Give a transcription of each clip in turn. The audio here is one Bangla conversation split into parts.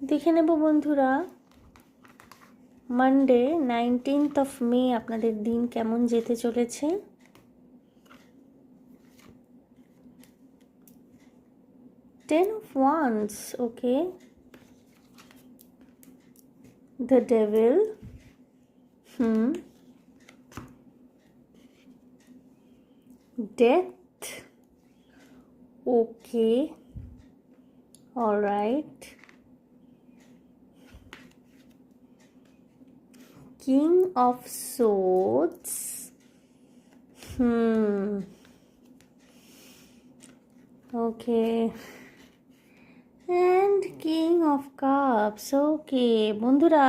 দেখে নেব বন্ধুরা মানডে 19th মে আপনাদের দিন কেমন যেতে চলেছে। Ten of Wands, okay. The Devil. Death. Okay. All right. King of Swords. Okay. And King of Cups. Okay. বন্ধুরা,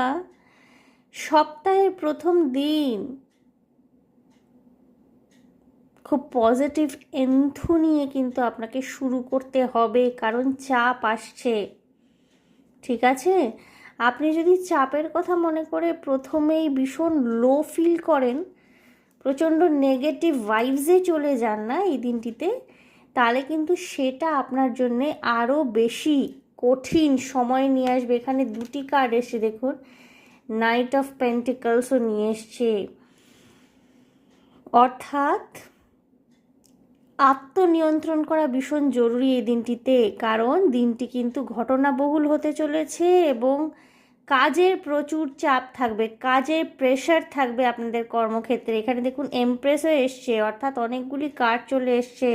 সপ্তাহের প্রথম দিন খুব পজিটিভ এন্থু নিয়ে কিন্তু আপনাকে শুরু করতে হবে, কারণ চাপ আসছে। ঠিক আছে, আপনি যদি চাপের কথা মনে করে প্রথমেই ভীষণ লো ফিল করেন, প্রচণ্ড নেগেটিভ ভাইবসে চলে যান না এই দিনটিতে, তাহলে কিন্তু সেটা আপনার জন্যে আরও বেশি কঠিন সময় নিয়ে আসবে। এখানে দুটি কার্ড এসে দেখুন, নাইট অফ পেন্টিকলসও নিয়ে এসছে, অর্থাৎ আত্মনিয়ন্ত্রণ করা ভীষণ জরুরি এই দিনটিতে, কারণ দিনটি কিন্তু ঘটনাবহুল হতে চলেছে এবং কাজের প্রচুর চাপ থাকবে, কাজের প্রেশার থাকবে আপনাদের কর্মক্ষেত্রে। এখানে দেখুন এমপ্রেসও এসছে, অর্থাৎ অনেকগুলি কার্ড চলে এসছে।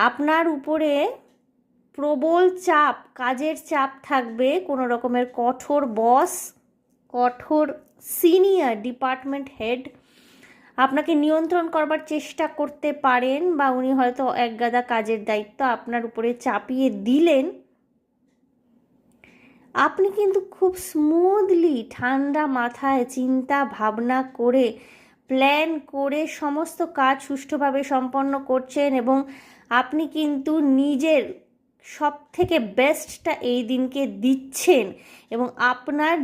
আপনার উপরে প্রবল চাপ, কাজের চাপ থাকবে, কোনো রকমের কঠোর বস, কঠোর সিনিয়র ডিপার্টমেন্ট হেড আপনাকে নিয়ন্ত্রণ করবার চেষ্টা করতে পারেন, বা উনি হয়তো একগাদা কাজের দায়িত্ব আপনার উপরে চাপিয়ে দিলেন। আপনি কিন্তু খুব স্মুথলি ঠান্ডা মাথায় চিন্তা ভাবনা করে প্ল্যান করে সমস্ত কাজ সুষ্ঠুভাবে সম্পন্ন করছেন এবং আপনি কিন্তু নিজের সব থেকে বেস্টটা এই দিনকে দিচ্ছেন। এবং আপনার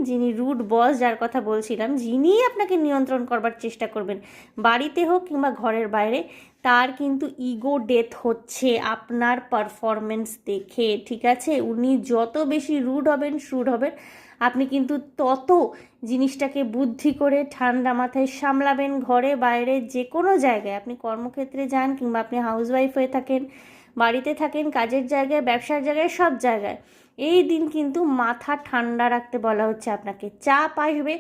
যিনি রুড বস, যার কথা বলছিলাম, যিনি আপনাকে নিয়ন্ত্রণ করবার চেষ্টা করবেন, বাড়িতে হোক কিংবা ঘরের বাইরে, তার কিন্তু ইগো ডেথ হচ্ছে আপনার পারফরমেন্স দেখে। ঠিক আছে, উনি যত বেশি রুড হবেন, শ্রুড হবেন, আপনি কিন্তু তত জিনিসটাকে বুদ্ধি করে ঠান্ডা মাথায় সামলাবেন। ঘরে বাইরে যে কোনো জায়গায়, আপনি কর্মক্ষেত্রে যান কিংবা আপনি হাউসওয়াইফ হয়ে থাকেন, বাড়িতে থাকেন, কাজের জায়গায়, ব্যবসার জায়গায়, সব জায়গায় এই দিন কিন্তু মাথা ঠান্ডা রাখতে বলা হচ্ছে আপনাকে। চাপ আসবে,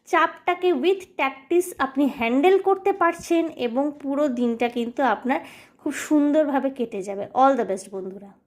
চাপটাকে উইথ ট্যাকটিস আপনি হ্যান্ডেল করতে পারছেন এবং পুরো দিনটা কিন্তু আপনার খুব সুন্দরভাবে কেটে যাবে। অল দ্য বেস্ট বন্ধুরা।